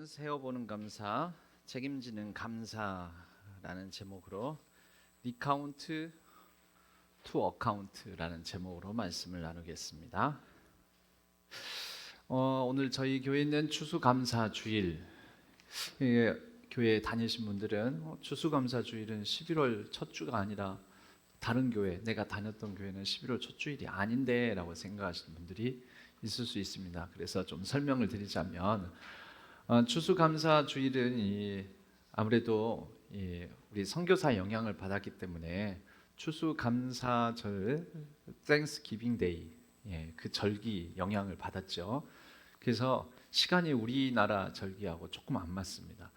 오늘은 세어보는 감사, 책임지는 감사라는 제목으로 리카운트 투 어카운트라는 제목으로 말씀을 나누겠습니다. 오늘 저희 교회는 추수감사주일, 교회 다니신 분들은 추수감사주일은 11월 첫 주가 아니라 다른 교회, 내가 다녔던 교회는 11월 첫 주일이 아닌데 라고 생각하시는 분들이 있을 수 있습니다. 그래서 좀 설명을 드리자면 추수감사주일은 아무래도 우리 선교사 영향을 받았기 때문에 추수감사절, Thanksgiving Day, 그 절기 영향을 받았죠. 그래서 시간이 우리나라 절기하고 조금 안 맞습니다.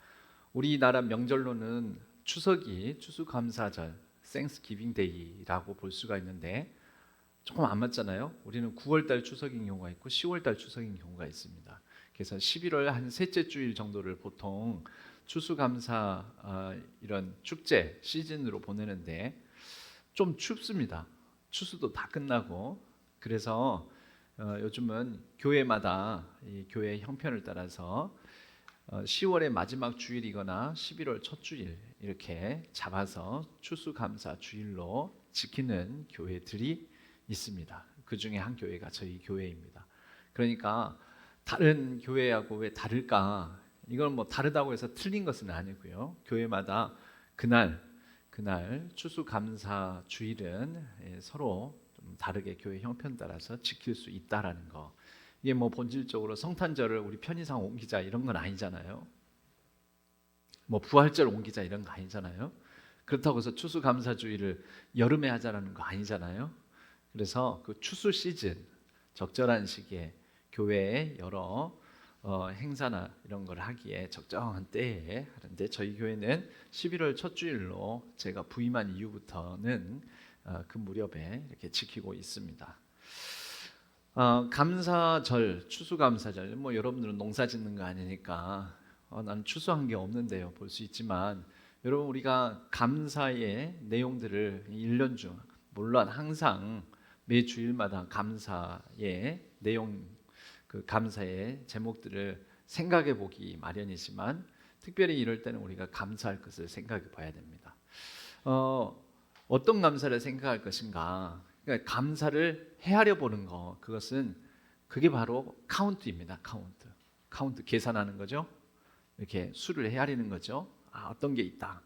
우리나라 명절로는 추석이 추수감사절, Thanksgiving Day라고 볼 수가 있는데 조금 안 맞잖아요. 우리는 9월달 추석인 경우가 있고 10월달 추석인 경우가 있습니다. 그래서 11월 한 셋째 주일 정도를 보통 추수감사 이런 축제 시즌으로 보내는데 좀 춥습니다. 추수도 다 끝나고 그래서 요즘은 교회마다 이 교회 형편을 따라서 10월의 마지막 주일이거나 11월 첫 주일 이렇게 잡아서 추수감사 주일로 지키는 교회들이 있습니다. 그 중에 한 교회가 저희 교회입니다. 그러니까 다른 교회하고 왜 다를까? 이건 뭐 다르다고 해서 틀린 것은 아니고요. 교회마다 그날 추수감사 주일은 서로 좀 다르게 교회 형편 따라서 지킬 수 있다라는 거. 이게 뭐 본질적으로 성탄절을 우리 편의상 옮기자 이런 건 아니잖아요. 뭐 부활절 옮기자 이런 거 아니잖아요. 그렇다고 해서 추수감사주일을 여름에 하자라는 거 아니잖아요. 그래서 그 추수 시즌 적절한 시기에 교회에 여러 행사나 이런 걸 하기에 적정한 때에 하는데 저희 교회는 11월 첫 주일로 제가 부임한 이후부터는 그 무렵에 이렇게 지키고 있습니다. 감사절, 추수감사절, 뭐 여러분들은 농사 짓는 거 아니니까 나는 추수한 게 없는데요 볼 수 있지만 여러분 우리가 감사의 내용들을 1년 중 물론 항상 매 주일마다 감사의 내용, 그 감사의 제목들을 생각해 보기 마련이지만 특별히 이럴 때는 우리가 감사할 것을 생각해 봐야 됩니다. 어떤 감사를 생각할 것인가? 그러니까 감사를 헤아려 보는 거, 그게 바로 카운트입니다. 카운트 계산하는 거죠. 이렇게 수를 헤아리는 거죠. 어떤 게 있다.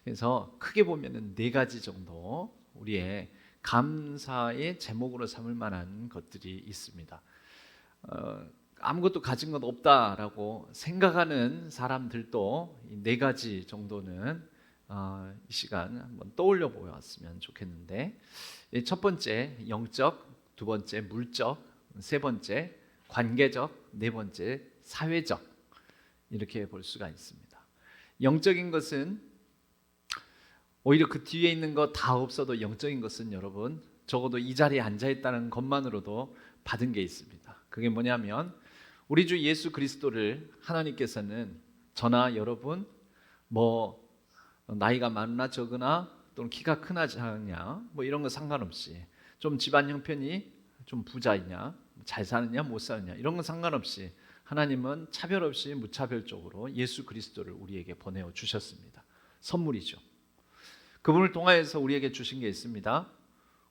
그래서 크게 보면은 4가지 정도 우리의 감사의 제목으로 삼을 만한 것들이 있습니다. 아무것도 가진 것 없다라고 생각하는 사람들도 이 4가지 정도는 이 시간 한번 떠올려 보았으면 좋겠는데, 첫 번째 영적, 두 번째 물적, 세 번째 관계적, 네 번째 사회적, 이렇게 볼 수가 있습니다. 영적인 것은 오히려 그 뒤에 있는 거 다 없어도 영적인 것은 여러분 적어도 이 자리에 앉아 있다는 것만으로도 받은 게 있습니다. 그게 뭐냐면 우리 주 예수 그리스도를 하나님께서는 저나 여러분 뭐 나이가 많으나 적으나 또는 키가 크나 작으냐 뭐 이런 거 상관없이 좀 집안 형편이 좀 부자이냐 잘 사느냐 못 사느냐 이런 건 상관없이 하나님은 차별 없이 무차별적으로 예수 그리스도를 우리에게 보내어 주셨습니다. 선물이죠. 그분을 통하여서 우리에게 주신 게 있습니다.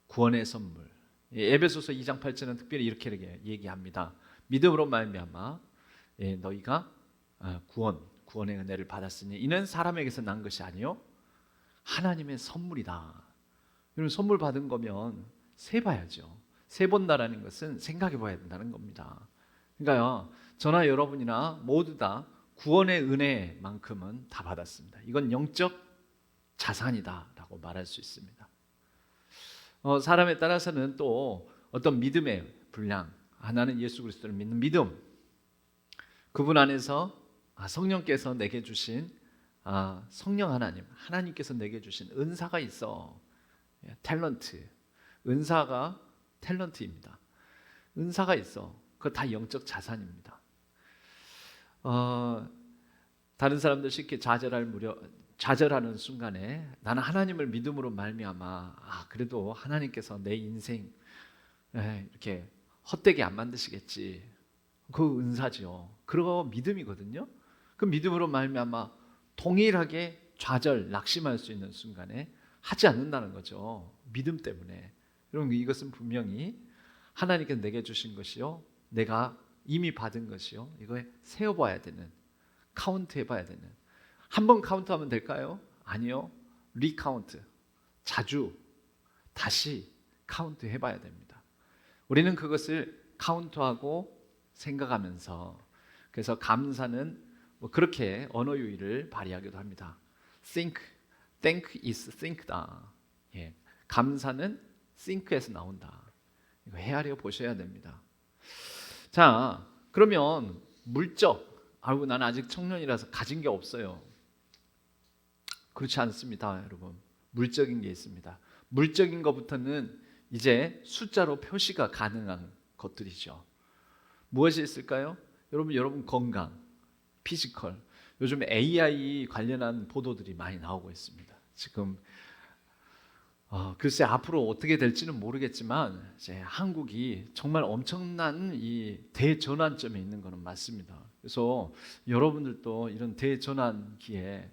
구원의 선물. 에베소서 2장 8절은 특별히 이렇게 얘기합니다. 믿음으로 말미암아 너희가 구원의 은혜를 받았으니 이는 사람에게서 난 것이 아니요 하나님의 선물이다. 여러분 선물 받은 거면 세봐야죠. 세본다라는 것은 생각해 봐야 된다는 겁니다. 그러니까요 저나 여러분이나 모두 다 구원의 은혜만큼은 다 받았습니다. 이건 영적 자산이다라고 말할 수 있습니다. 사람에 따라서는 또 어떤 믿음의 분량, 나는 예수 그리스도를 믿는 믿음, 그분 안에서 성령께서 내게 주신 성령 하나님께서 내게 주신 은사가 있어. 탤런트, 은사가 탤런트입니다. 은사가 있어. 그거 다 영적 자산입니다. 다른 사람들 쉽게 좌절하는 순간에 나는 하나님을 믿음으로 말미암아 그래도 하나님께서 내 인생 이렇게 헛되게 안 만드시겠지. 그 은사죠. 그거 믿음이거든요. 그 믿음으로 말미암아 동일하게 좌절, 낙심할 수 있는 순간에 하지 않는다는 거죠. 믿음 때문에. 여러분, 이것은 분명히 하나님께서 내게 주신 것이요, 내가 이미 받은 것이요, 이거에 세어봐야 되는, 카운트 해봐야 되는. 한 번 카운트하면 될까요? 아니요. 리카운트, 자주 다시 카운트 해봐야 됩니다. 우리는 그것을 카운트하고 생각하면서, 그래서 감사는 뭐 그렇게 언어 유희를 발휘하기도 합니다. think, thank is think다. 예, 감사는 think에서 나온다. 이거 헤아려 보셔야 됩니다. 자, 그러면 물적, 아이고 나는 아직 청년이라서 가진 게 없어요. 그렇지 않습니다, 여러분. 물적인 게 있습니다. 물적인 것부터는 이제 숫자로 표시가 가능한 것들이죠. 무엇이 있을까요? 여러분 건강, 피지컬. 요즘 AI 관련한 보도들이 많이 나오고 있습니다. 지금 글쎄 앞으로 어떻게 될지는 모르겠지만 이제 한국이 정말 엄청난 이 대전환점에 있는 것은 맞습니다. 그래서 여러분들도 이런 대전환기에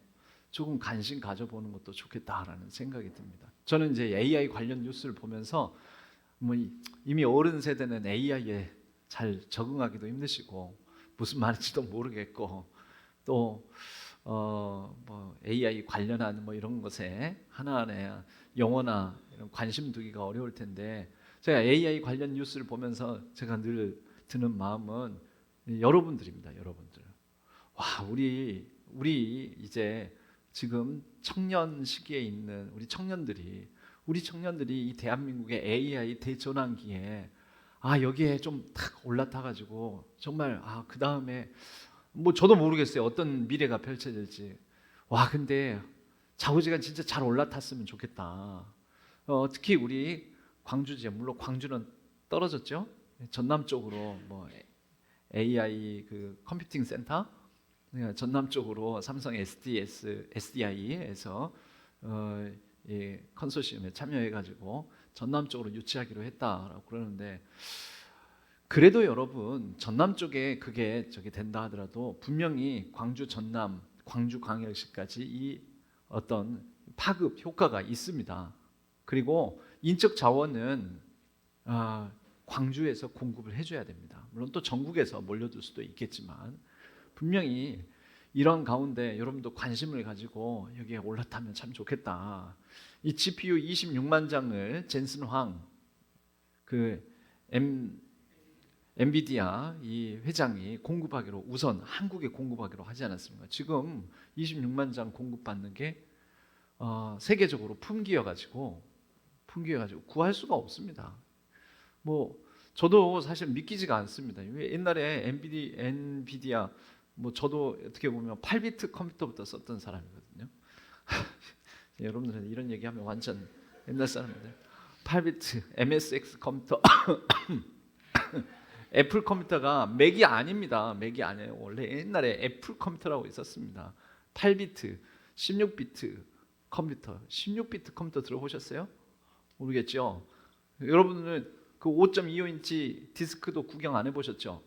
조금 관심 가져보는 것도 좋겠다라는 생각이 듭니다. 저는 이제 AI 관련 뉴스를 보면서 뭐 이미 어른 세대는 AI에 잘 적응하기도 힘드시고 무슨 말인지도 모르겠고 또 뭐 AI 관련한 뭐 이런 것에 하나하나 영어나 이런 관심 두기가 어려울 텐데, 제가 AI 관련 뉴스를 보면서 제가 늘 드는 마음은 여러분들입니다. 여러분들. 와, 우리 이제 지금 청년 시기에 있는 우리 청년들이 이 대한민국의 AI 대전환기에 여기에 좀 탁 올라타 가지고 정말 그 다음에 뭐 저도 모르겠어요. 어떤 미래가 펼쳐질지. 와, 근데 자고지가 진짜 잘 올라탔으면 좋겠다. 특히 우리 광주 지역, 물론 광주는 떨어졌죠. 전남 쪽으로 뭐 AI 그 컴퓨팅 센터, 전남 쪽으로 삼성 SDI에서 이 컨소시엄에 참여해가지고 전남 쪽으로 유치하기로 했다라고 그러는데, 그래도 여러분 전남 쪽에 그게 된다 하더라도 분명히 광주 전남, 광주 광역시까지 이 어떤 파급 효과가 있습니다. 그리고 인적 자원은 광주에서 공급을 해줘야 됩니다. 물론 또 전국에서 몰려들 수도 있겠지만 분명히 이런 가운데 여러분도 관심을 가지고 여기에 올라타면 참 좋겠다. 이 GPU 26만 장을 젠슨 황 엔비디아 이 회장이 공급하기로, 우선 한국에 공급하기로 하지 않았습니까? 지금 26만 장 공급받는 게 세계적으로 품귀여가지고 구할 수가 없습니다. 뭐 저도 사실 믿기지가 않습니다. 옛날에 엔비디아 뭐 저도 어떻게 보면 8비트 컴퓨터부터 썼던 사람이거든요. 여러분들은 이런 얘기하면 완전 옛날 사람인데, 8비트 MSX 컴퓨터 애플 컴퓨터가 맥이 아닙니다. 맥이 아니에요. 원래 옛날에 애플 컴퓨터라고 있었습니다. 8비트, 16비트 컴퓨터. 16비트 컴퓨터 들어보셨어요? 모르겠죠? 여러분은 그 5.25인치 디스크도 구경 안 해보셨죠?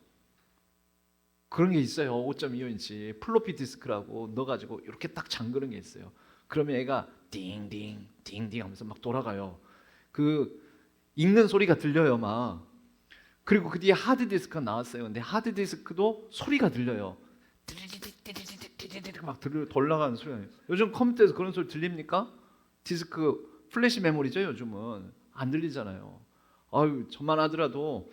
그런 게 있어요. 5.25인치 플로피 디스크라고 넣어가지고 이렇게 딱 잠그는 게 있어요. 그러면 얘가 띵띵 띵띵 하면서 막 돌아가요. 그 읽는 소리가 들려요 막. 그리고 그 뒤에 하드디스크가 나왔어요. 근데 하드디스크도 소리가 들려요. 띠리디디디디디디디 막 돌아가는 소리가 나요. 요즘 컴퓨터에서 그런 소리 들립니까? 디스크 플래시 메모리죠. 요즘은 안 들리잖아요. 저만 하더라도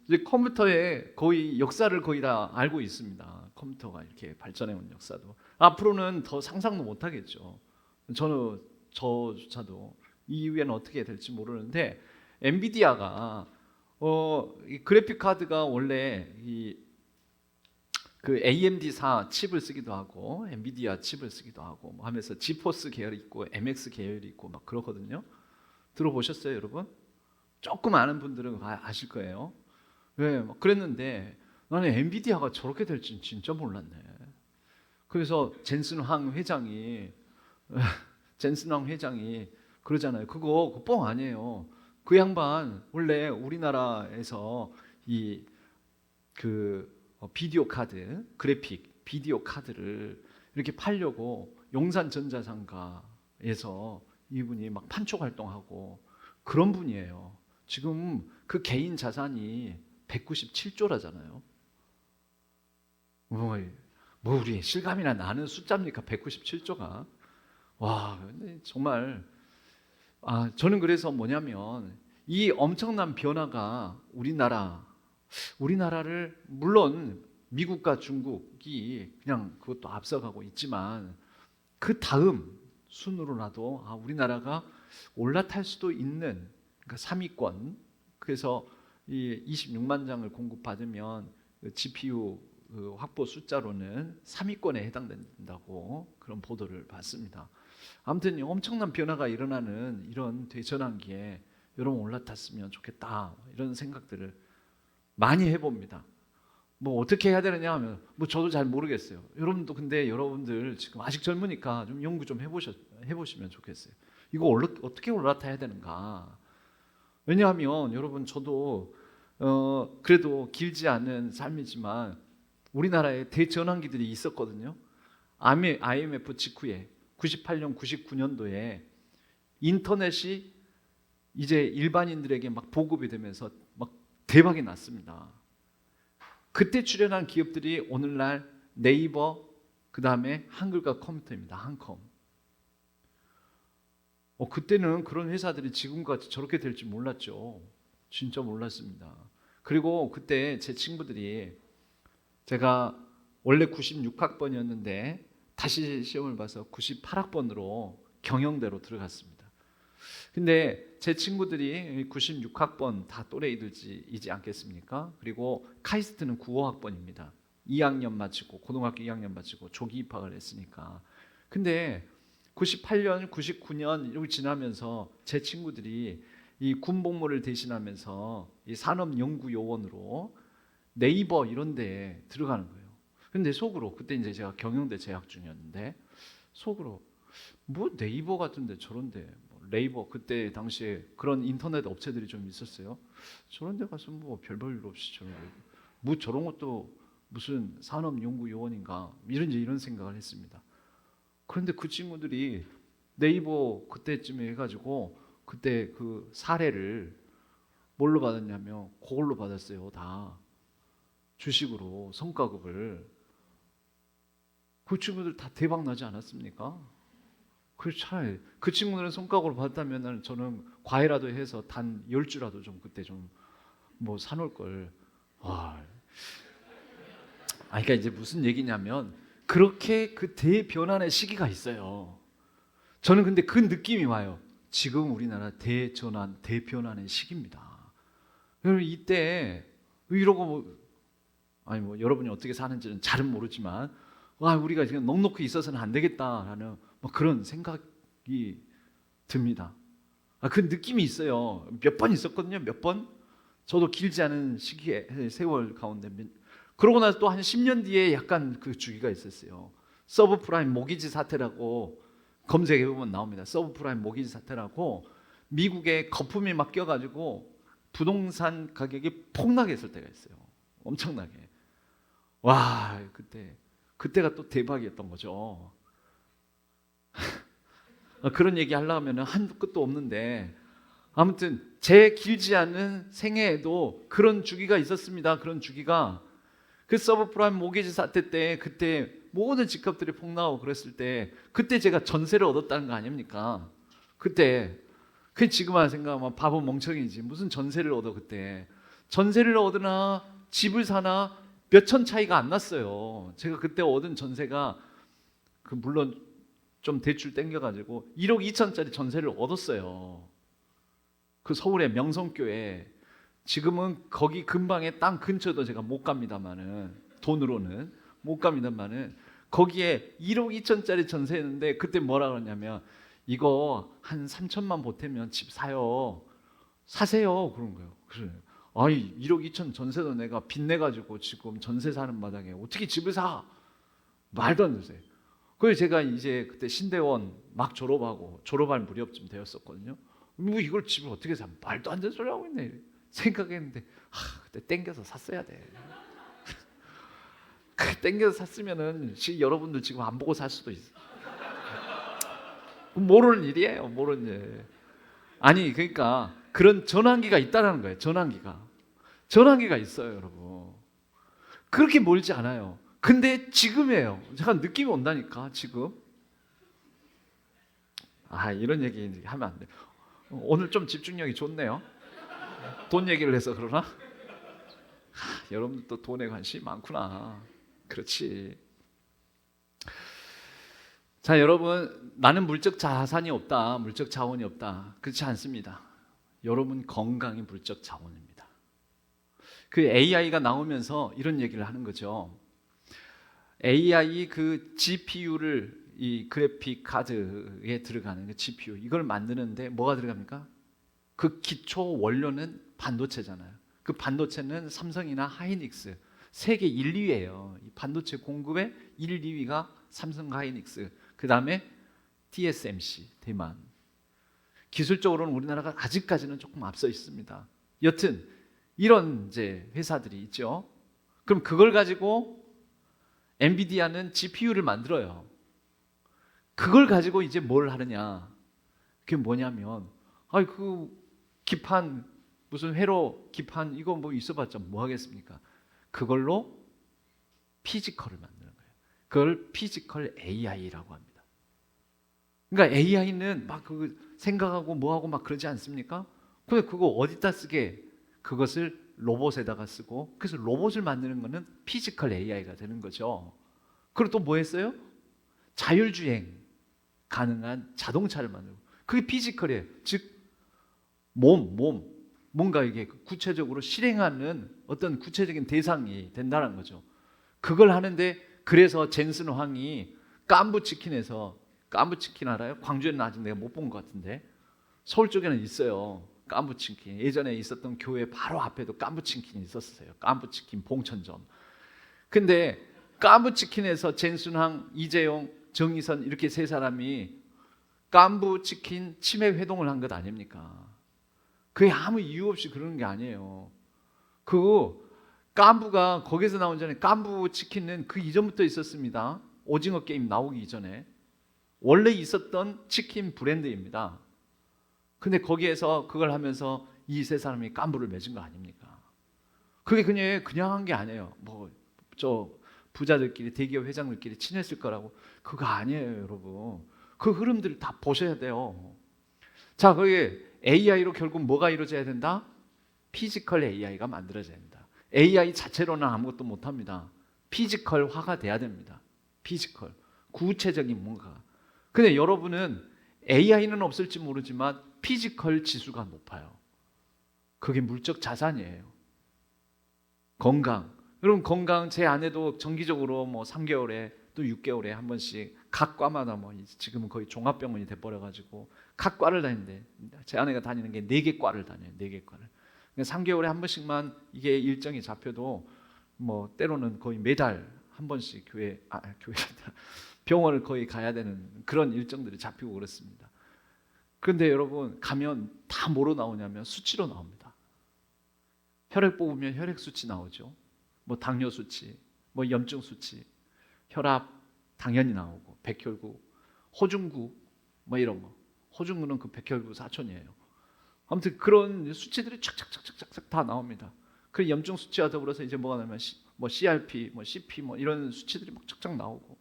이제 컴퓨터의 거의 역사를 거의 다 알고 있습니다. 컴퓨터가 이렇게 발전해온 역사도 앞으로는 더 상상도 못하겠죠. 저조차도 이후에는 어떻게 될지 모르는데, 엔비디아가 이 그래픽 카드가 원래 그 AMD사 칩을 쓰기도 하고 엔비디아 칩을 쓰기도 하고 뭐 하면서 지포스 계열이 있고 MX 계열이 있고 막 그러거든요. 들어보셨어요, 여러분? 조금 아는 분들은 아실 거예요. 왜? 그랬는데 나는 엔비디아가 저렇게 될지 진짜 몰랐네. 그래서 젠슨 황 회장이 그러잖아요. 그거 뻥 아니에요. 그 양반 원래 우리나라에서 비디오 카드, 그래픽, 비디오 카드를 이렇게 팔려고 용산 전자상가에서 이분이 막 판촉 활동하고 그런 분이에요. 지금 그 개인 자산이 197조라잖아요. 뭐 우리 실감이나 나는 숫자입니까? 197조가. 와, 근데 정말 저는 그래서 뭐냐면 이 엄청난 변화가 우리나라를 물론 미국과 중국이 그냥 그것도 앞서가고 있지만 그 다음 순으로라도 우리나라가 올라탈 수도 있는 그러니까 3위권. 그래서 이 26만 장을 공급받으면 GPU 확보 숫자로는 3위권에 해당된다고 그런 보도를 봤습니다. 아무튼 엄청난 변화가 일어나는 이런 대전환기에 여러분 올라탔으면 좋겠다 이런 생각들을 많이 해봅니다. 뭐 어떻게 해야 되느냐 하면 뭐 저도 잘 모르겠어요. 여러분도 근데 여러분들 지금 아직 젊으니까 좀 연구 좀 해보시면 좋겠어요. 이거 어떻게 올라타야 되는가? 왜냐하면 여러분 저도 그래도 길지 않은 삶이지만 우리나라에 대전환기들이 있었거든요. IMF 직후에 98년, 99년도에 인터넷이 이제 일반인들에게 막 보급이 되면서 막 대박이 났습니다. 그때 출연한 기업들이 오늘날 네이버, 그 다음에 한글과 컴퓨터입니다. 한컴. 그때는 그런 회사들이 지금같이 저렇게 될 줄 몰랐죠. 진짜 몰랐습니다. 그리고 그때 제 친구들이 제가 원래 96학번이었는데 다시 시험을 봐서 98학번으로 경영대로 들어갔습니다. 근데 제 친구들이 96학번 다 또래이들이지 않겠습니까? 그리고 카이스트는 95학번입니다. 2학년 마치고 고등학교 2학년 마치고 조기 입학을 했으니까. 근데 98년, 99년 이렇게 지나면서 제 친구들이 이 군복무를 대신하면서 이 산업연구요원으로 네이버 이런 데에 들어가는 거예요. 근데 속으로 그때 이제 제가 경영대 재학 중이었는데 속으로 뭐 네이버 같은데 저런데 네이버 그때 당시에 그런 인터넷 업체들이 좀 있었어요. 저런 데 가서 뭐 별 볼 일 없이 저런 것도 무슨 산업연구요원인가 이런 생각을 했습니다. 그런데 그 친구들이 네이버 그때쯤에 해가지고 그때 그 사례를 뭘로 받았냐면 그걸로 받았어요. 다 주식으로 성과급을. 그 친구들 다 대박 나지 않았습니까? 그 차라리 그 친구들은 성과급을 받았다면 저는 과외라도 해서 단 10주라도 좀 그때 좀 뭐 사놓을 걸. 그러니까 이제 무슨 얘기냐면 그렇게 그 대변환의 시기가 있어요. 저는 근데 그 느낌이 와요. 지금 우리나라 대전환, 대변환의 시기입니다. 여러분 이때 이러고 뭐 여러분이 어떻게 사는지는 잘은 모르지만 우리가 지금 넉넉히 있어서는 안 되겠다라는 그런 생각이 듭니다. 그 느낌이 있어요. 몇 번 있었거든요. 몇 번. 저도 길지 않은 시기에 세월 가운데 그러고 나서 또 한 10년 뒤에 약간 그 주기가 있었어요. 서브프라임 모기지 사태라고 검색해보면 나옵니다. 서브프라임 모기지 사태라고 미국에 거품이 막 껴가지고 부동산 가격이 폭락했을 때가 있어요. 엄청나게. 그때가 또 대박이었던 거죠. 그런 얘기 하려고 하면 한도 끝도 없는데 아무튼 제 길지 않은 생애에도 그런 주기가 있었습니다. 그런 주기가 그 서브프라임 모기지 사태 때 그때 모든 집값들이 폭락하고 그랬을 때 그때 제가 전세를 얻었다는 거 아닙니까? 그때 그 지금 생각하면 바보 멍청이지 무슨 전세를 얻어. 그때 전세를 얻으나 집을 사나 몇천 차이가 안 났어요. 제가 그때 얻은 전세가 물론 좀 대출 땡겨가지고 1억 2천짜리 전세를 얻었어요. 그 서울의 명성교회. 지금은 거기 근방에 땅 근처도 제가 못 갑니다만은 돈으로는 못 갑니다만은 거기에 1억 2천짜리 전세였는데 그때 뭐라 그러냐면 이거 한 3천만 보태면 집 사요. 사세요. 그런 거예요. 그래. 1억 2천 전세도 내가 빚내가지고 지금 전세 사는 마당에 어떻게 집을 사? 말도 안 되세요. 그래서 제가 이제 그때 신대원 막 졸업할 무렵쯤 되었었거든요. 뭐 이걸 집을 어떻게 사? 말도 안 되는 소리 하고 있네 생각했는데 그때 땡겨서 샀어야 돼. 그 땡겨서 샀으면은 지금 여러분들 지금 안 보고 살 수도 있어. 모르는 일이에요. 모르는 일. 아니 그러니까 그런 전환기가 있다라는 거예요. 전환기가 있어요, 여러분. 그렇게 멀지 않아요. 근데 지금이에요. 잠깐 느낌이 온다니까 지금. 이런 얘기 하면 안 돼. 오늘 좀 집중력이 좋네요. 돈 얘기를 해서 그러나? 여러분들 또 돈에 관심이 많구나. 그렇지. 자, 여러분, 나는 물적 자산이 없다, 물적 자원이 없다. 그렇지 않습니다. 여러분 건강이 물적 자원입니다. 그 AI가 나오면서 이런 얘기를 하는 거죠. AI 그 GPU를 이 그래픽 카드에 들어가는 그 GPU 이걸 만드는데 뭐가 들어갑니까? 그 기초 원료는 반도체잖아요. 그 반도체는 삼성이나 하이닉스 세계 1, 2위예요. 이 반도체 공급의 1, 2위가 삼성 하이닉스. 그 다음에 TSMC 대만. 기술적으로는 우리나라가 아직까지는 조금 앞서 있습니다. 여튼 이런 이제 회사들이 있죠. 그럼 그걸 가지고 엔비디아는 GPU를 만들어요. 그걸 가지고 이제 뭘 하느냐? 그게 뭐냐면, 그 기판 무슨 회로 기판 이거 뭐 있어봤자 뭐 하겠습니까? 그걸로 피지컬을 만드는 거예요. 그걸 피지컬 AI라고 합니다. 그러니까 AI는 막 그 생각하고 뭐하고 막 그러지 않습니까? 근데 그거 어디다 쓰게? 그것을 로봇에다가 쓰고, 그래서 로봇을 만드는 거는 피지컬 AI가 되는 거죠. 그리고 또 뭐 했어요? 자율주행 가능한 자동차를 만들고, 그게 피지컬이에요. 즉 뭔가 이게 구체적으로 실행하는 어떤 구체적인 대상이 된다는 거죠. 그걸 하는데, 그래서 젠슨 황이 깐부치킨에서, 깐부치킨 알아요? 광주에는 아직 내가 못 본 것 같은데 서울 쪽에는 있어요. 깐부치킨. 예전에 있었던 교회 바로 앞에도 깐부치킨이 있었어요. 깐부치킨 봉천점. 근데 깐부치킨에서 젠순항, 이재용, 정의선 이렇게 세 사람이 깐부치킨 치매 회동을 한 것 아닙니까? 그게 아무 이유 없이 그러는 게 아니에요. 그 깐부가 거기서 나온 전에 깐부치킨은 그 이전부터 있었습니다. 오징어 게임 나오기 이전에 원래 있었던 치킨 브랜드입니다. 근데 거기에서 그걸 하면서 이 세 사람이 깐부를 맺은 거 아닙니까? 그게 그냥 한 게 아니에요. 뭐 저 부자들끼리 대기업 회장들끼리 친했을 거라고. 그거 아니에요, 여러분. 그 흐름들을 다 보셔야 돼요. 자, 거기 AI로 결국 뭐가 이루어져야 된다? 피지컬 AI가 만들어져야 된다. AI 자체로는 아무것도 못합니다. 피지컬화가 돼야 됩니다. 피지컬, 구체적인 뭔가. 근데 여러분은 AI는 없을지 모르지만 피지컬 지수가 높아요. 그게 물적 자산이에요. 건강. 여러분 건강, 제 아내도 정기적으로 뭐 3개월에 또 6개월에 한 번씩 각 과마다 뭐 지금은 거의 종합병원이 돼버려가지고 각 과를 다니는데, 제 아내가 다니는 게 4개 과를 다녀요. 4개 과를. 3개월에 한 번씩만 이게 일정이 잡혀도 뭐 때로는 거의 매달 한 번씩 병원을 거의 가야 되는 그런 일정들이 잡히고 그렇습니다. 그런데 여러분 가면 다 뭐로 나오냐면 수치로 나옵니다. 혈액 뽑으면 혈액 수치 나오죠. 뭐 당뇨 수치, 뭐 염증 수치, 혈압 당연히 나오고, 백혈구, 호중구 뭐 이런 거. 호중구는 그 백혈구 사촌이에요. 아무튼 그런 수치들이 착착착착착 다 나옵니다. 그 염증 수치와 더불어서 이제 뭐가 나면 뭐 CRP, 뭐 CP 뭐 이런 수치들이 막 착착 나오고,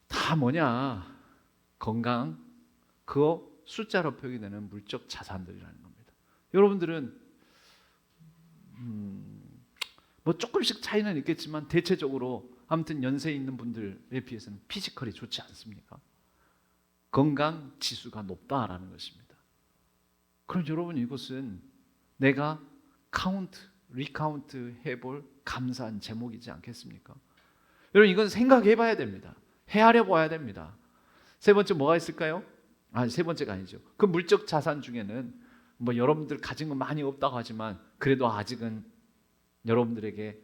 다 뭐냐? 건강, 그거 숫자로 표기되는 물적 자산들이라는 겁니다. 여러분들은 뭐 조금씩 차이는 있겠지만 대체적으로 아무튼 연세 있는 분들에 비해서는 피지컬이 좋지 않습니까? 건강 지수가 높다라는 것입니다. 그럼 여러분 이것은 내가 리카운트 해볼 감사한 제목이지 않겠습니까? 여러분 이건 생각해 봐야 됩니다. 헤아려 봐야 됩니다. 세 번째 뭐가 있을까요? 세 번째가 아니죠. 그 물적 자산 중에는 뭐 여러분들 가진 거 많이 없다고 하지만 그래도 아직은 여러분들에게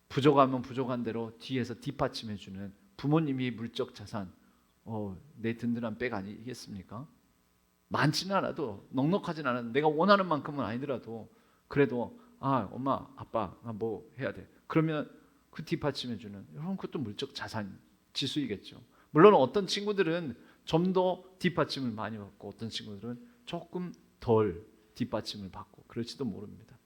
부족하면 부족한 대로 뒤에서 뒷받침해 주는 부모님이 물적 자산, 내 든든한 백 아니겠습니까? 많지는 않아도, 넉넉하진 않아도, 내가 원하는 만큼은 아니더라도 그래도 엄마 아빠 나 뭐 해야 돼. 그러면 그 뒷받침해주는, 여러분 그것도 물적 자산 지수이겠죠. 물론 어떤 친구들은 좀 더 뒷받침을 많이 받고 어떤 친구들은 조금 덜 뒷받침을 받고 그럴지도 모릅니다.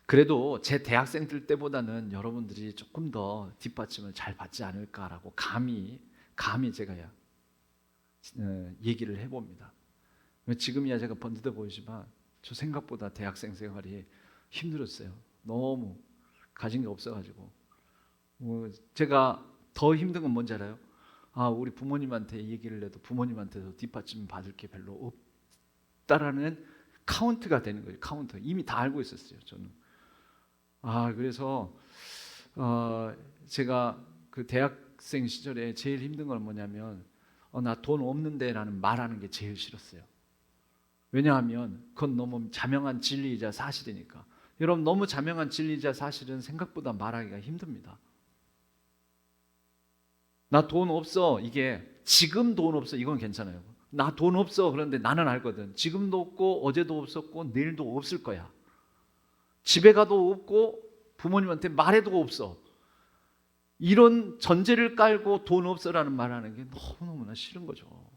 그래도 제 대학생들 때보다는 여러분들이 조금 더 뒷받침을 잘 받지 않을까라고 감히 제가 얘기를 해봅니다. 지금이야 제가 번듯해 보이지만 저 생각보다 대학생 생활이 힘들었어요. 너무 가진 게 없어가지고. 제가 더 힘든 건 뭔지 알아요? 우리 부모님한테 얘기를 해도 부모님한테도 뒷받침 받을 게 별로 없다라는 카운트가 되는 거예요. 카운트. 이미 다 알고 있었어요. 저는. 그래서 제가 그 대학생 시절에 제일 힘든 건 뭐냐면 나 돈 없는데라는 말하는 게 제일 싫었어요. 왜냐하면 그건 너무 자명한 진리이자 사실이니까. 여러분 너무 자명한 진리이자 사실은 생각보다 말하기가 힘듭니다. 나 돈 없어, 이게 지금 돈 없어 이건 괜찮아요. 나 돈 없어 그런데 나는 알거든. 지금도 없고 어제도 없었고 내일도 없을 거야. 집에 가도 없고 부모님한테 말해도 없어. 이런 전제를 깔고 돈 없어라는 말하는 게 너무너무나 싫은 거죠.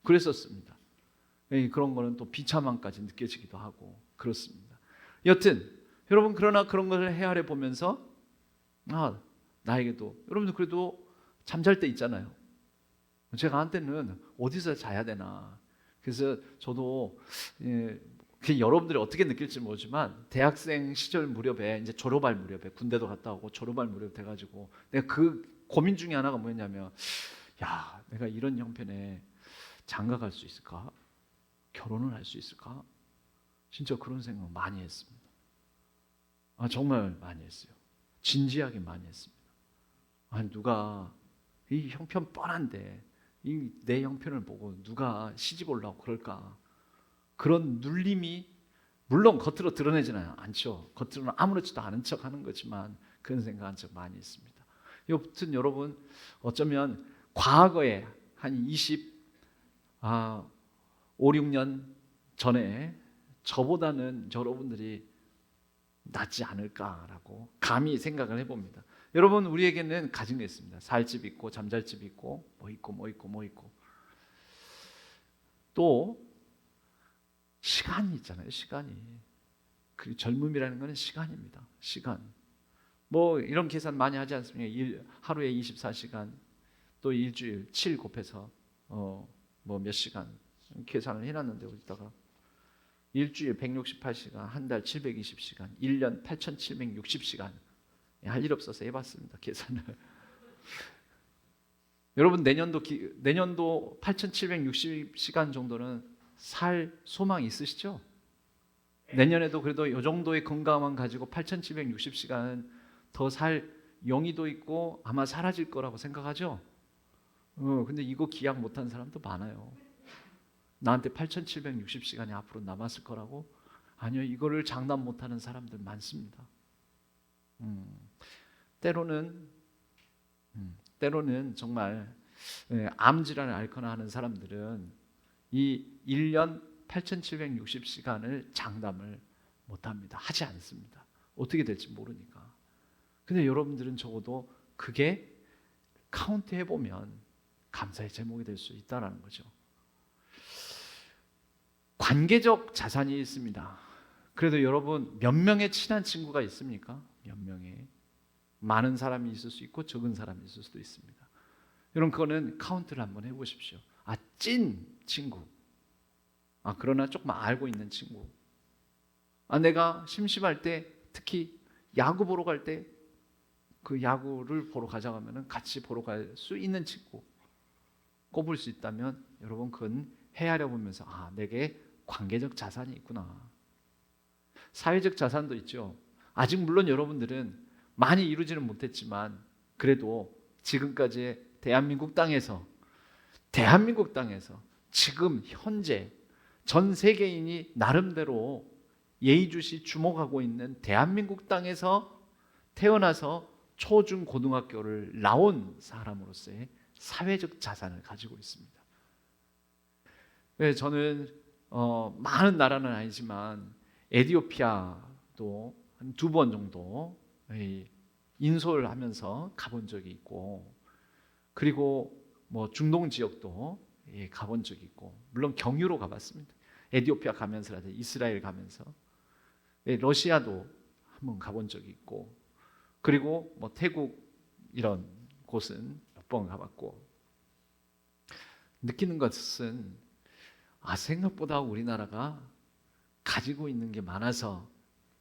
그랬었습니다. 그런 거는 또 비참함까지 느껴지기도 하고 그렇습니다. 여튼 여러분 그러나 그런 것을 헤아려 보면서 나에게도 여러분들 그래도 잠잘 때 있잖아요. 제가 한때는 어디서 자야 되나. 그래서 저도 여러분들이 어떻게 느낄지 모르지만 대학생 시절 무렵에 이제 졸업할 무렵에 군대도 갔다 오고 졸업할 무렵 돼가지고 내가 그 고민 중에 하나가 뭐였냐면 내가 이런 형편에 장가 갈 수 있을까? 결혼을 할 수 있을까? 진짜 그런 생각 많이 했습니다. 정말 많이 했어요. 진지하게 많이 했습니다. 누가 이 형편 뻔한데 이 내 형편을 보고 누가 시집 올라오고 그럴까? 그런 눌림이 물론 겉으로 드러내지는 않죠. 겉으로는 아무렇지도 않은 척 하는 거지만 그런 생각한 적 많이 있습니다. 여튼 여러분 어쩌면 과거에 한 5, 6년 전에 저보다는 여러분들이 낫지 않을까라고 감히 생각을 해봅니다. 여러분 우리에게는 가진 게 있습니다. 살 집 있고 잠잘 집 있고 뭐 있고 또 시간이 있잖아요. 시간이. 그 젊음이라는 것은 시간입니다. 시간. 뭐 이런 계산 많이 하지 않습니까? 하루에 24시간 또 일주일 7 곱해서 뭐 몇 시간 계산을 해놨는데 어디다가 일주일 168시간, 한 달 720시간, 1년 8760시간 할 일 없어서 해봤습니다. 계산을. 여러분 내년도 8760시간 정도는 살 소망 있으시죠? 내년에도 그래도 이 정도의 건강만 가지고 8760시간은 더 살 용의도 있고 아마 사라질 거라고 생각하죠? 근데 이거 기약 못한 사람도 많아요. 나한테 8760시간이 앞으로 남았을 거라고? 아니요, 이거를 장담 못하는 사람들 많습니다. 때로는 정말 암질환을 앓거나 하는 사람들은 이 1년 8760시간을 장담을 못합니다. 하지 않습니다. 어떻게 될지 모르니까. 근데 여러분들은 적어도 그게 카운트 해보면 감사의 제목이 될 수 있다는 거죠. 관계적 자산이 있습니다. 그래도 여러분 몇 명의 친한 친구가 있습니까? 몇 명의. 많은 사람이 있을 수 있고 적은 사람이 있을 수도 있습니다. 여러분 그거는 카운트를 한번 해보십시오. 찐 친구. 그러나 조금 알고 있는 친구. 내가 심심할 때 특히 야구 보러 갈 때 그 야구를 보러 가자고 하면 같이 보러 갈 수 있는 친구 꼽을 수 있다면 여러분 그건 헤아려 보면서 내게 관계적 자산이 있구나. 사회적 자산도 있죠. 아직 물론 여러분들은 많이 이루지는 못했지만 그래도 지금까지 대한민국 땅에서 지금 현재 전 세계인이 나름대로 예의주시 주목하고 있는 대한민국 땅에서 태어나서 초중 고등학교를 나온 사람으로서의 사회적 자산을 가지고 있습니다. 저는 많은 나라는 아니지만 에티오피아도 한 2번 정도 인솔 하면서 가본 적이 있고, 그리고 뭐 중동 지역도 가본 적이 있고, 물론 경유로 가봤습니다. 에티오피아 가면서라도 이스라엘 가면서, 러시아도 한번 가본 적이 있고, 그리고 뭐 태국 이런 곳은 몇 번 가봤고, 느끼는 것은 생각보다 우리나라가 가지고 있는 게 많아서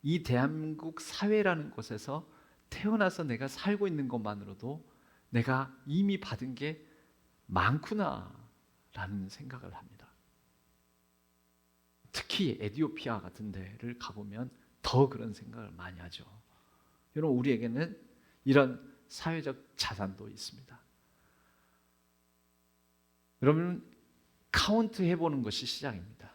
이 대한민국 사회라는 곳에서 태어나서 내가 살고 있는 것만으로도 내가 이미 받은 게 많구나 라는 생각을 합니다. 특히 에티오피아 같은 데를 가보면 더 그런 생각을 많이 하죠. 여러분, 우리에게는 이런 사회적 자산도 있습니다. 여러분, 카운트 해보는 것이 시작입니다.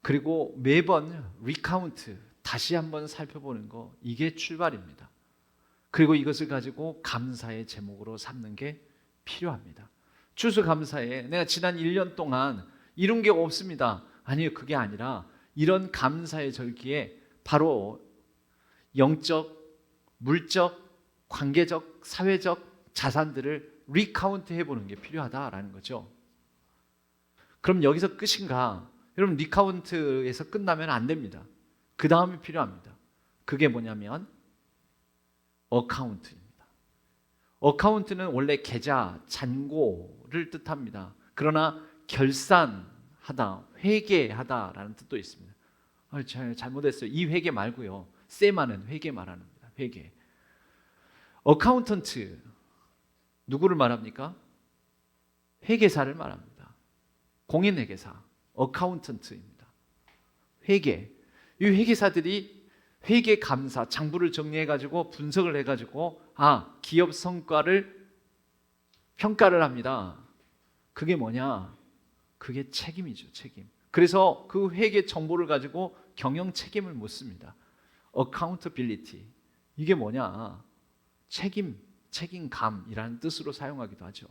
그리고 매번 리카운트, 다시 한번 살펴보는 거, 이게 출발입니다. 그리고 이것을 가지고 감사의 제목으로 삼는 게 필요합니다. 추수감사에 내가 지난 1년 동안 이룬 게 없습니다. 아니요, 그게 아니라 이런 감사의 절기에 바로 영적, 물적, 관계적, 사회적 자산들을 리카운트 해보는 게 필요하다라는 거죠. 그럼 여기서 끝인가? 여러분, 리카운트에서 끝나면 안 됩니다. 그 다음이 필요합니다. 그게 뭐냐면 어카운트입니다. 어카운트는 원래 계좌, 잔고를 뜻합니다. 그러나 결산하다, 회계하다라는 뜻도 있습니다. 잘못했어요. 이 회계 말고요. 세마는 회계 말합니다. 회계. 어카운턴트, 누구를 말합니까? 회계사를 말합니다. 공인회계사, 어카운턴트입니다. 회계. 이 회계사들이 회계 감사, 장부를 정리해가지고 분석을 해가지고 기업 성과를 평가를 합니다. 그게 뭐냐? 그게 책임이죠, 책임. 그래서 그 회계 정보를 가지고 경영 책임을 묻습니다. accountability. 이게 뭐냐? 책임감이라는 뜻으로 사용하기도 하죠.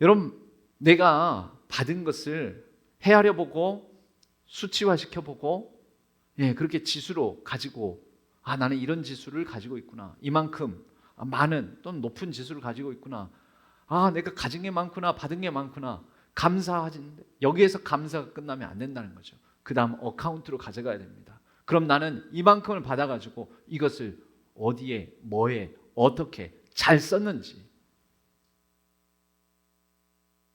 여러분, 내가 받은 것을 헤아려 보고 수치화 시켜보고 그렇게 지수로 가지고 나는 이런 지수를 가지고 있구나, 이만큼 많은 또는 높은 지수를 가지고 있구나, 내가 가진 게 많구나, 받은 게 많구나, 감사하는데 여기에서 감사가 끝나면 안 된다는 거죠. 그 다음 어카운트로 가져가야 됩니다. 그럼 나는 이만큼을 받아가지고 이것을 어디에, 뭐에, 어떻게 잘 썼는지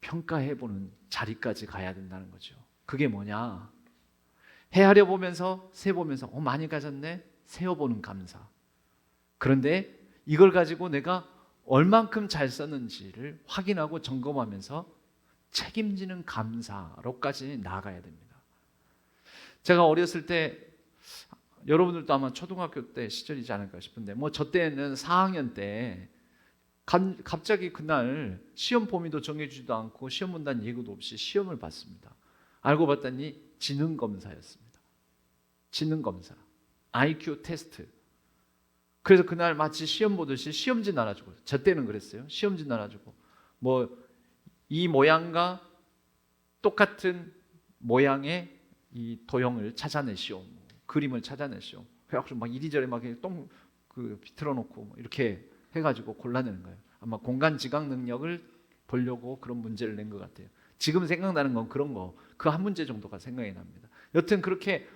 평가해보는 자리까지 가야 된다는 거죠. 그게 뭐냐? 헤아려 보면서, 세보면서 많이 가졌네? 세어보는 감사. 그런데 이걸 가지고 내가 얼만큼 잘 썼는지를 확인하고 점검하면서 책임지는 감사로까지 나아가야 됩니다. 제가 어렸을 때, 여러분들도 아마 초등학교 때 시절이지 않을까 싶은데, 저 때는 4학년 때 갑자기 그날 시험 범위도 정해주지도 않고 시험 문단 예고도 없이 시험을 봤습니다. 알고 봤더니 지능검사였습니다. 지능검사, IQ 테스트. 그래서 그날 마치 시험 보듯이 시험지 나눠주고, 저 때는 그랬어요. 시험지 나눠주고 이 모양과 똑같은 모양의 이 도형을 찾아내시오, 그림을 찾아내시오. 그래가지고 막 이리저리 막 비틀어 놓고 이렇게 해가지고 골라내는 거예요. 아마 공간 지각 능력을 보려고 그런 문제를 낸 것 같아요. 지금 생각나는 건 그런 거, 그 한 문제 정도가 생각이 납니다. 여튼 그렇게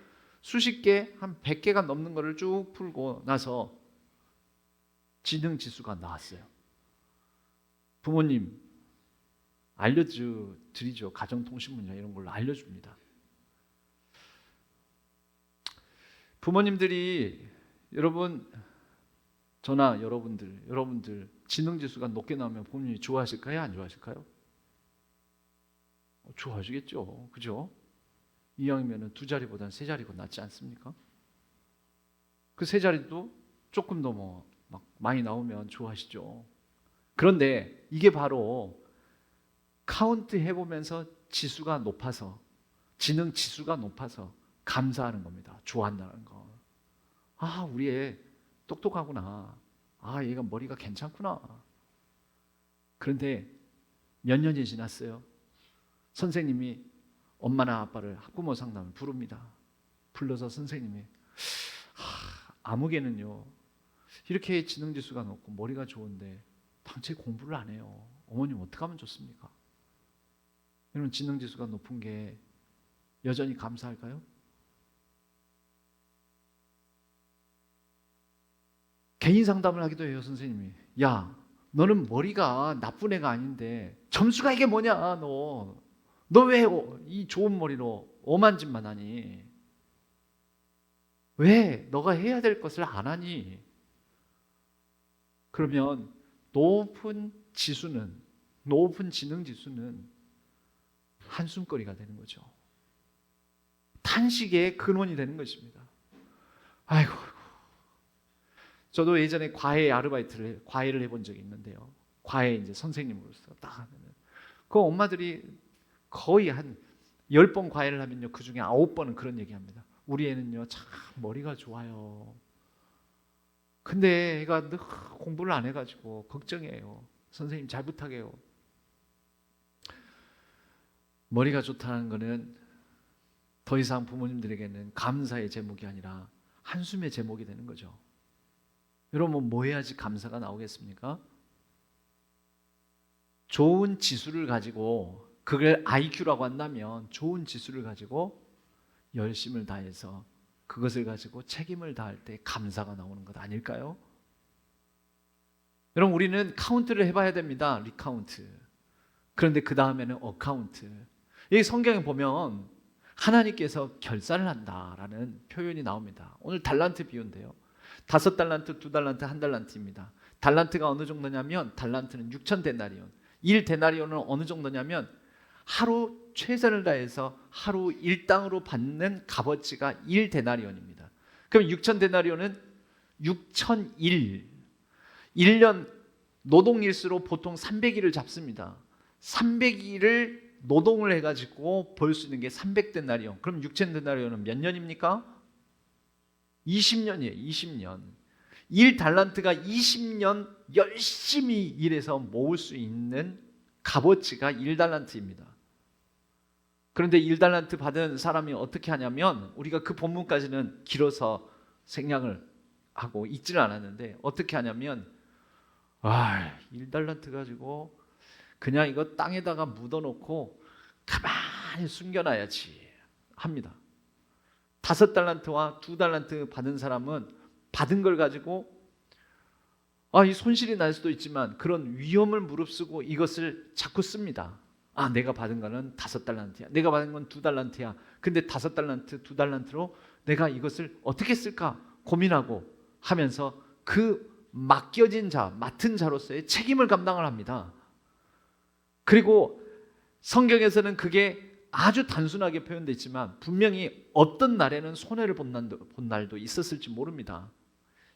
수십 개, 한 100개가 넘는 거를 쭉 풀고 나서 지능 지수가 나왔어요. 부모님 알려드리죠. 가정통신 분야 이런 걸로 알려줍니다. 부모님들이 저나 여러분들 지능지수가 높게 나오면 부모님이 좋아하실까요? 안 좋아하실까요? 좋아하시겠죠. 그죠? 이왕이면 2자리보다는 3자리가 낫지 않습니까? 그 3자리도 조금 더 막 많이 나오면 좋아하시죠. 그런데 이게 바로 카운트 해보면서 지수가 높아서, 지능 지수가 높아서 감사하는 겁니다. 좋아한다는 거. 우리 애 똑똑하구나. 얘가 머리가 괜찮구나. 그런데 몇 년이 지났어요. 선생님이 엄마나 아빠를 학부모 상담을 부릅니다. 불러서 선생님이 아무개는요 이렇게 지능지수가 높고 머리가 좋은데 당최 공부를 안 해요. 어머님 어떻게 하면 좋습니까? 여러분 지능지수가 높은 게 여전히 감사할까요? 개인 상담을 하기도 해요. 선생님이 야 너는 머리가 나쁜 애가 아닌데 점수가 이게 뭐냐 너 왜 이 좋은 머리로 엄한 짓만 하니? 왜 너가 해야 될 것을 안 하니? 그러면 높은 지능 지수는 한숨거리가 되는 거죠. 탄식의 근원이 되는 것입니다. 아이고, 저도 예전에 과외를 해본 적이 있는데요. 과외 이제 선생님으로서 딱 하면은 그 엄마들이 거의 한 10번 과외를 하면요 그 중에 9번은 그런 얘기합니다. 우리 애는요 참 머리가 좋아요. 근데 애가 공부를 안 해가지고 걱정이에요. 선생님 잘 부탁해요. 머리가 좋다는 것은 더 이상 부모님들에게는 감사의 제목이 아니라 한숨의 제목이 되는 거죠. 여러분 뭐 해야지 감사가 나오겠습니까? 좋은 지수를 가지고 그걸 IQ라고 한다면 좋은 지수를 가지고 열심을 다해서 그것을 가지고 책임을 다할 때 감사가 나오는 것 아닐까요? 여러분 우리는 카운트를 해봐야 됩니다. 리카운트. 그런데 그 다음에는 어카운트. 여기 성경에 보면 하나님께서 결산을 한다라는 표현이 나옵니다. 오늘 달란트 비유인데요. 5달란트, 2달란트, 1달란트입니다. 달란트가 어느 정도냐면 달란트는 6,000데나리온. 1데나리온은 어느 정도냐면 하루 최선을 다해서 하루 일당으로 받는 값어치가 1데나리온입니다. 그럼 6,000데나리온은 6,001. 1년 노동일수로 보통 300일을 잡습니다. 300일을 노동을 해가지고 벌 수 있는 게 300데나리온. 그럼 6,000데나리온은 몇 년입니까? 20년이에요. 20년. 1달란트가 20년 열심히 일해서 모을 수 있는 값어치가 1달란트입니다. 그런데 1달란트 받은 사람이 어떻게 하냐면 우리가 그 본문까지는 길어서 생략을 하고 읽지를 않았는데 어떻게 하냐면 1달란트 가지고 그냥 이거 땅에다가 묻어놓고 가만히 숨겨놔야지 합니다. 5달란트와 2달란트 받은 사람은 받은 걸 가지고 이 손실이 날 수도 있지만 그런 위험을 무릅쓰고 이것을 자꾸 씁니다. 내가 받은 거는 5달란트야. 내가 받은 건 2달란트야. 근데 5달란트, 2달란트로 내가 이것을 어떻게 쓸까 고민하고 하면서 그 맡은 자로서의 책임을 감당을 합니다. 그리고 성경에서는 그게 아주 단순하게 표현되어 있지만 분명히 어떤 날에는 손해를 본 날도 있었을지 모릅니다.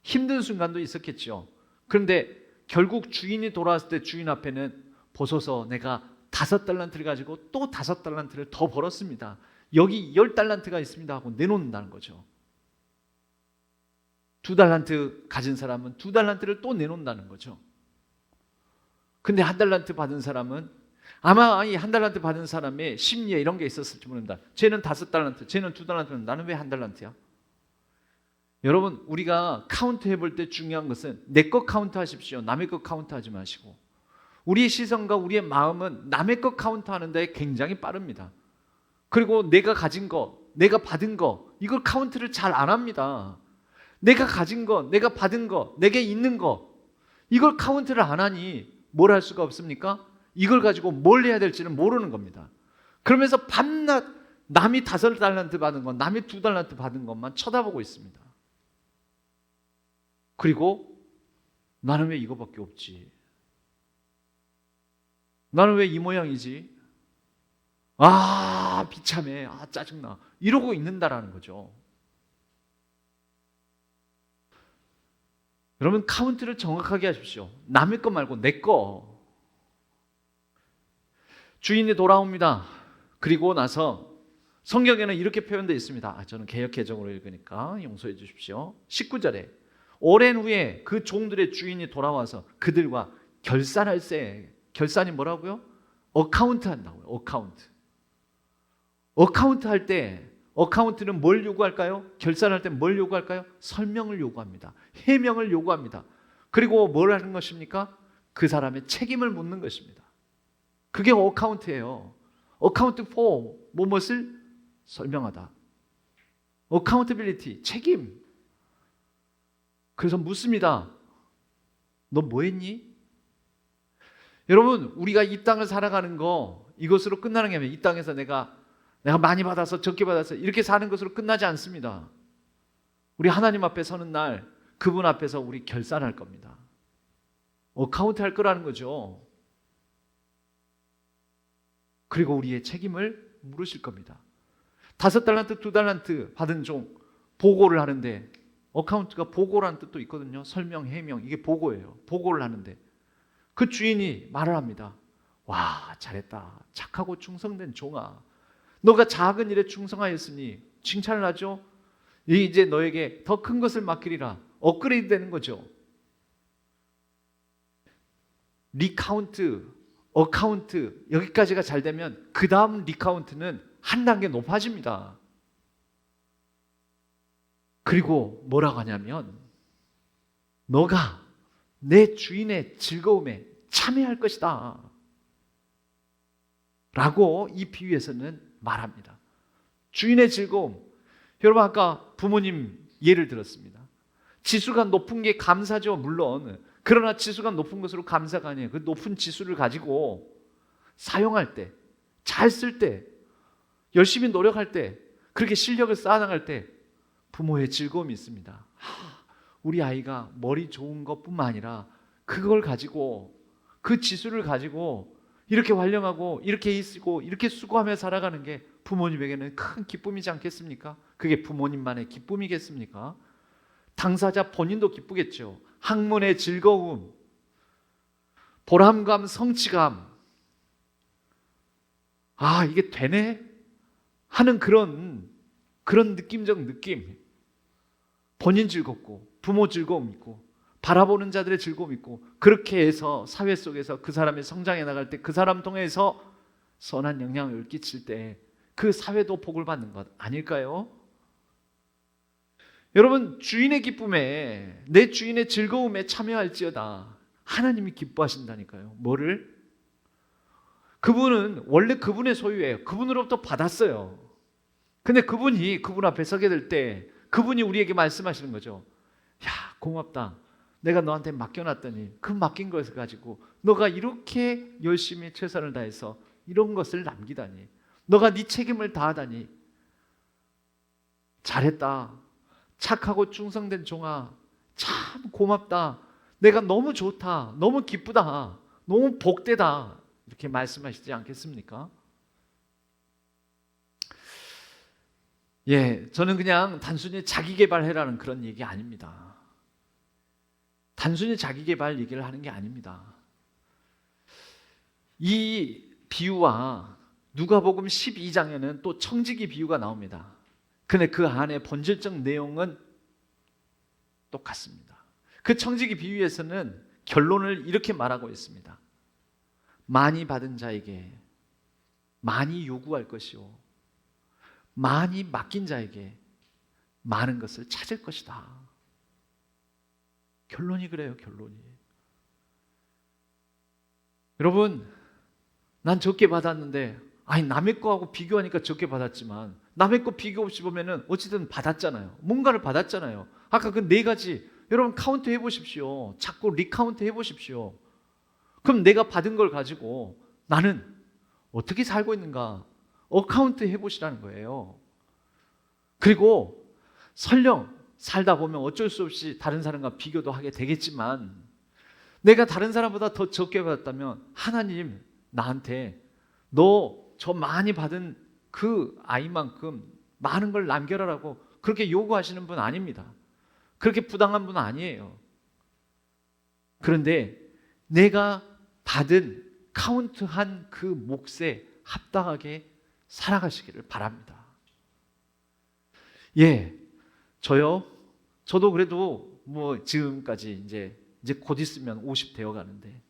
힘든 순간도 있었겠죠. 그런데 결국 주인이 돌아왔을 때 주인 앞에는 보소서 내가 5달란트를 가지고 또 5달란트를 더 벌었습니다. 여기 10달란트가 있습니다 하고 내놓는다는 거죠. 2달란트 가진 사람은 2달란트를 또 내놓는다는 거죠. 근데 1달란트 받은 사람은 아마 이 1달란트 받은 사람의 심리에 이런 게 있었을지 모릅니다. 쟤는 5달란트, 쟤는 2달란트는 나는 왜 1달란트야? 여러분 우리가 카운트 해볼 때 중요한 것은 내 것 카운트 하십시오. 남의 것 카운트 하지 마시고 우리의 시선과 우리의 마음은 남의 것 카운트 하는 데 굉장히 빠릅니다. 그리고 내가 가진 거, 내가 받은 거 이걸 카운트를 잘 안 합니다. 내가 가진 거, 내가 받은 거, 내게 있는 거 이걸 카운트를 안 하니 뭘 할 수가 없습니까? 이걸 가지고 뭘 해야 될지는 모르는 겁니다. 그러면서 밤낮 남이 5달란트 받은 것, 남이 2달란트 받은 것만 쳐다보고 있습니다. 그리고 나는 왜 이거밖에 없지? 나는 왜 이 모양이지? 비참해. 짜증나. 이러고 있는다라는 거죠. 여러분 카운트를 정확하게 하십시오. 남의 거 말고 내 거. 주인이 돌아옵니다. 그리고 나서 성경에는 이렇게 표현되어 있습니다. 저는 개역개정으로 읽으니까 용서해 주십시오. 19절에 오랜 후에 그 종들의 주인이 돌아와서 그들과 결산할세. 결산이 뭐라고요? 어카운트 한다고요. 어카운트 할 때 어카운트는 뭘 요구할까요? 결산할 때 뭘 요구할까요? 설명을 요구합니다. 해명을 요구합니다. 그리고 뭘 하는 것입니까? 그 사람의 책임을 묻는 것입니다. 그게 어카운트예요. 어카운트 for 무엇을 설명하다. 어카운터빌리티, 책임. 그래서 묻습니다. 너 뭐 했니? 여러분, 우리가 이 땅을 살아가는 거 이것으로 끝나는 게 아니에요. 이 땅에서 내가 많이 받아서 적게 받아서 이렇게 사는 것으로 끝나지 않습니다. 우리 하나님 앞에 서는 날 그분 앞에서 우리 결산할 겁니다. 어카운트 할 거라는 거죠. 그리고 우리의 책임을 물으실 겁니다. 5달란트, 2달란트 받은 종 보고를 하는데, 어카운트가 보고라는 뜻도 있거든요. 설명, 해명, 이게 보고예요. 보고를 하는데 그 주인이 말을 합니다. 와, 잘했다. 착하고 충성된 종아, 너가 작은 일에 충성하였으니 칭찬을 하죠. 이제 너에게 더 큰 것을 맡기리라. 업그레이드 되는 거죠. 리카운트, 어카운트 여기까지가 잘 되면 그 다음 리카운트는 한 단계 높아집니다. 그리고 뭐라고 하냐면, 너가 내 주인의 즐거움에 참여할 것이다 라고 이 비유에서는 말합니다. 주인의 즐거움. 여러분, 아까 부모님 예를 들었습니다. 지수가 높은 게 감사죠, 물론. 그러나 지수가 높은 것으로 감사가 아니에요. 그 높은 지수를 가지고 사용할 때, 잘 쓸 때, 열심히 노력할 때, 그렇게 실력을 쌓아나갈 때 부모의 즐거움이 있습니다. 우리 아이가 머리 좋은 것뿐만 아니라 그걸 가지고, 그 지수를 가지고 이렇게 활용하고 이렇게 있고 이렇게 수고하며 살아가는 게 부모님에게는 큰 기쁨이지 않겠습니까? 그게 부모님만의 기쁨이겠습니까? 당사자 본인도 기쁘겠죠. 학문의 즐거움, 보람감, 성취감, 아, 이게 되네 하는 그런 느낌적 느낌. 본인 즐겁고 부모 즐거움 있고 바라보는 자들의 즐거움 있고, 그렇게 해서 사회 속에서 그 사람이 성장해 나갈 때, 그 사람 통해서 선한 영향을 끼칠 때 그 사회도 복을 받는 것 아닐까요? 여러분, 주인의 기쁨에, 내 주인의 즐거움에 참여할지어다. 하나님이 기뻐하신다니까요. 뭐를? 그분은 원래 그분의 소유예요. 그분으로부터 받았어요. 근데 그분이 그분 앞에 서게 될 때 그분이 우리에게 말씀하시는 거죠. 야, 고맙다. 내가 너한테 맡겨놨더니 그 맡긴 것을 가지고 너가 이렇게 열심히 최선을 다해서 이런 것을 남기다니, 너가 네 책임을 다하다니 잘했다. 착하고 충성된 종아, 참 고맙다. 내가 너무 좋다. 너무 기쁘다. 너무 복되다. 이렇게 말씀하시지 않겠습니까? 예, 저는 그냥 단순히 자기 개발해라는 그런 얘기 아닙니다. 단순히 자기 개발 얘기를 하는 게 아닙니다. 이 비유와 누가복음 12장에는 또 청지기 비유가 나옵니다. 근데 그 안에 본질적 내용은 똑같습니다. 그 청지기 비유에서는 결론을 이렇게 말하고 있습니다. 많이 받은 자에게 많이 요구할 것이요, 많이 맡긴 자에게 많은 것을 찾을 것이다. 결론이 그래요, 결론이. 여러분, 난 적게 받았는데, 아니 남의 거하고 비교하니까 적게 받았지만 남의 거 비교 없이 보면은 어쨌든 받았잖아요. 뭔가를 받았잖아요. 아까 그 4가지 여러분 카운트 해보십시오. 자꾸 리카운트 해보십시오. 그럼 내가 받은 걸 가지고 나는 어떻게 살고 있는가 어카운트 해보시라는 거예요. 그리고 설령 살다 보면 어쩔 수 없이 다른 사람과 비교도 하게 되겠지만, 내가 다른 사람보다 더 적게 받았다면 하나님 나한테 너 저 많이 받은 그 아이만큼 많은 걸 남겨라라고 그렇게 요구하시는 분 아닙니다. 그렇게 부당한 분 아니에요. 그런데 내가 받은 카운트한 그 몫에 합당하게 살아가시기를 바랍니다. 예, 저도 그래도 뭐 지금까지 이제 곧 있으면 50 되어 가는데,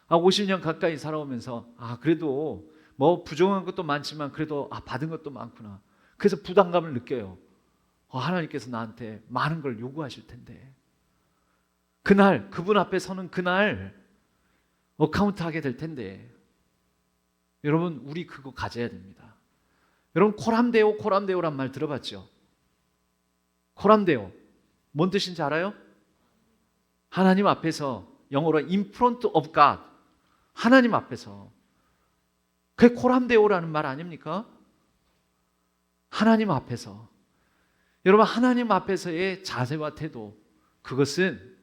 50년 가까이 살아오면서 그래도 뭐 부정한 것도 많지만 그래도 받은 것도 많구나. 그래서 부담감을 느껴요. 하나님께서 나한테 많은 걸 요구하실 텐데, 그날 그분 앞에 서는 그날 어카운트 하게 될 텐데, 여러분 우리 그거 가져야 됩니다. 여러분 코람데오란 말 들어봤죠? 코람데오 뭔 뜻인지 알아요? 하나님 앞에서, 영어로 in front of God, 하나님 앞에서. 그게 코람데오라는 말 아닙니까? 하나님 앞에서. 여러분 하나님 앞에서의 자세와 태도, 그것은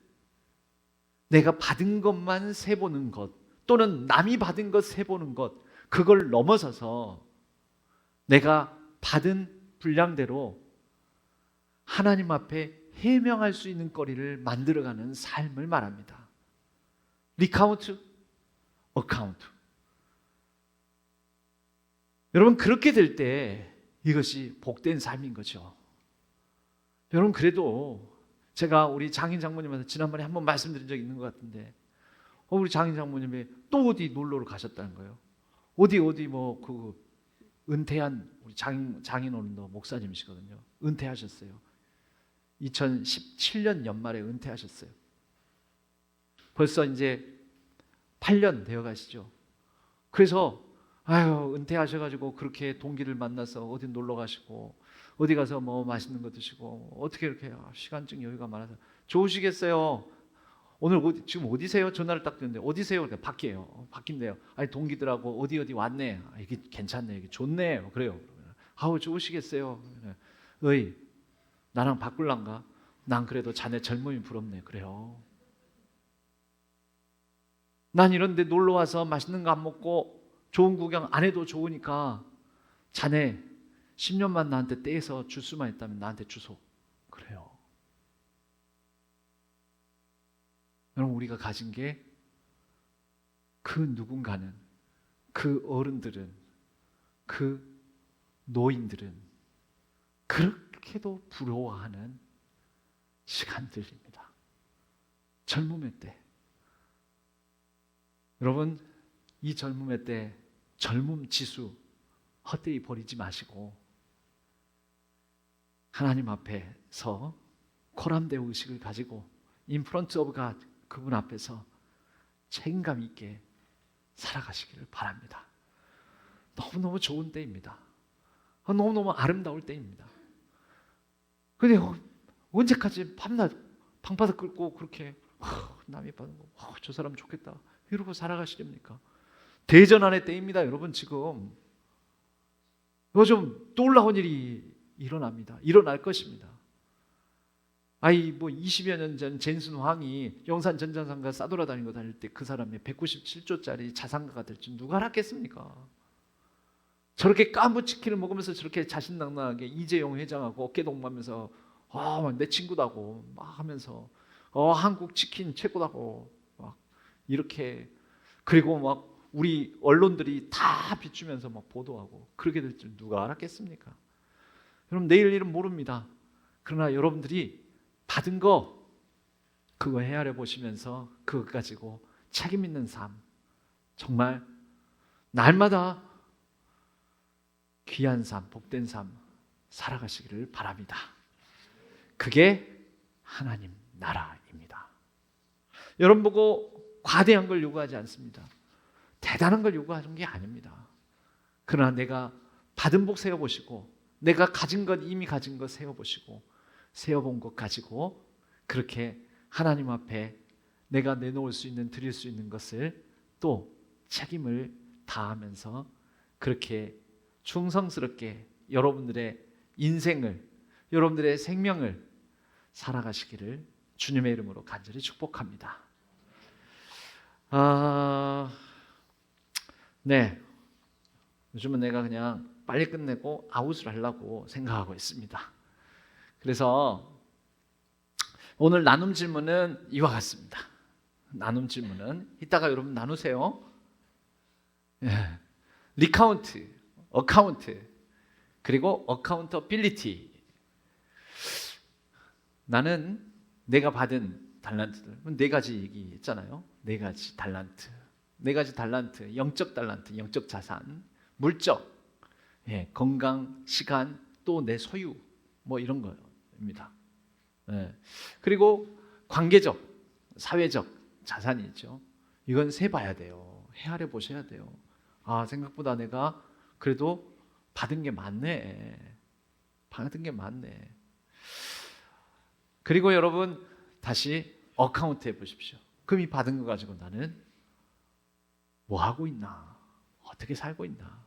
내가 받은 것만 세보는 것, 또는 남이 받은 것 세보는 것, 그걸 넘어서서 내가 받은 분량대로 하나님 앞에 해명할 수 있는 거리를 만들어가는 삶을 말합니다. 리카운트, 어카운트. 여러분 그렇게 될 때 이것이 복된 삶인 거죠. 여러분 그래도 제가 우리 장인 장모님한테 지난번에 한번 말씀드린 적이 있는 것 같은데, 우리 장인 장모님이 또 어디 놀러를 가셨다는 거예요. 어디 뭐 그 은퇴한 우리 장인어른도 목사님이시거든요. 은퇴하셨어요. 2017년 연말에 은퇴하셨어요. 벌써 이제 8년 되어 가시죠. 그래서 은퇴하셔가지고 그렇게 동기를 만나서 어디 놀러 가시고 어디 가서 뭐 맛있는 거 드시고 어떻게 이렇게 시간적 여유가 많아서 좋으시겠어요. 오늘 지금 어디세요? 전화를 딱 드는데 어디세요? 그러니까 밖이에요. 밖인데요. 아니 동기들하고 어디 왔네. 이게 괜찮네. 이게 좋네. 그래요. 좋으시겠어요. 어이 나랑 바꿀란가? 난 그래도 자네 젊음이 부럽네. 그래요. 난 이런데 놀러 와서 맛있는 거 안 먹고 좋은 구경 안 해도 좋으니까 자네 10년만 나한테 떼서 줄 수만 있다면 나한테 주소. 그래요. 여러분 우리가 가진 게, 그 누군가는, 그 어른들은, 그 노인들은 그렇게도 부러워하는 시간들입니다. 젊음의 때. 여러분 이 젊음의 때 젊음 지수 헛되이 버리지 마시고 하나님 앞에서 코람데오 의식을 가지고 in front of God, 그분 앞에서 책임감 있게 살아가시기를 바랍니다. 너무너무 좋은 때입니다. 너무너무 아름다울 때입니다. 근데 언제까지 밤낮 방바닥 긁고 그렇게 남이 받는 거, 저 사람 좋겠다 이러고 살아가시렵니까? 대전환의 때입니다. 여러분 지금 요즘 놀라운 일이 일어날 것입니다. 뭐 20여 년 전 젠슨 황이 영산 전자상가 싸돌아다니고 다닐 때 그 사람이 197조짜리 자산가가 될 줄 누가 알았겠습니까? 저렇게 까무치킨을 먹으면서 저렇게 자신당당하게 이재용 회장하고 어깨동무하면서 내 친구다고 막 하면서 한국 치킨 최고다고 막 이렇게, 그리고 막 우리 언론들이 다 비추면서 막 보도하고 그렇게 될 줄 누가 알았겠습니까? 여러분 내일 일은 모릅니다. 그러나 여러분들이 받은 거 그거 헤아려 보시면서 그거 가지고 책임 있는 삶, 정말 날마다 귀한 삶, 복된 삶 살아가시기를 바랍니다. 그게 하나님 나라입니다. 여러분 보고 과대한 걸 요구하지 않습니다. 대단한 걸 요구하는 게 아닙니다. 그러나 내가 받은 복 세어보시고, 내가 이미 가진 것 세어보시고, 세어본 것 가지고 그렇게 하나님 앞에 내가 내놓을 수 있는, 드릴 수 있는 것을 또 책임을 다하면서 그렇게 충성스럽게 여러분들의 인생을, 여러분들의 생명을 살아가시기를 주님의 이름으로 간절히 축복합니다. 네, 요즘은 내가 그냥 빨리 끝내고 아웃을 하려고 생각하고 있습니다. 그래서 오늘 나눔 질문은 이와 같습니다. 나눔 질문은 이따가 여러분 나누세요. 리카운트, 어카운트, 그리고 어카운터빌리티. 나는 내가 받은 달란트들, 네 가지 얘기했잖아요. 네 가지 달란트, 영적 달란트, 영적 자산, 물적, 건강, 시간, 또 내 소유 뭐 이런 거입니다. 예. 그리고 관계적, 사회적 자산이 있죠. 이건 세봐야 돼요. 헤아려 보셔야 돼요. 아, 생각보다 내가 그래도 받은 게 많네. 받은 게 많네. 그리고 여러분 다시 어카운트 해보십시오. 그럼 이 받은 거 가지고 나는 뭐 하고 있나? 어떻게 살고 있나?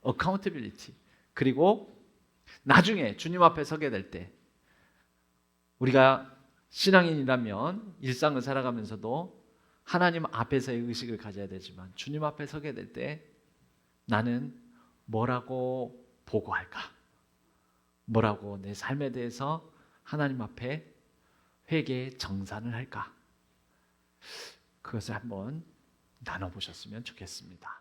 어카운터빌리티. 그리고 나중에 주님 앞에 서게 될 때 우리가 신앙인이라면 일상을 살아가면서도 하나님 앞에서의 의식을 가져야 되지만 주님 앞에 서게 될 때 나는 뭐라고 보고할까? 뭐라고 내 삶에 대해서 하나님 앞에 회개 정산을 할까? 그것을 한번 나눠보셨으면 좋겠습니다.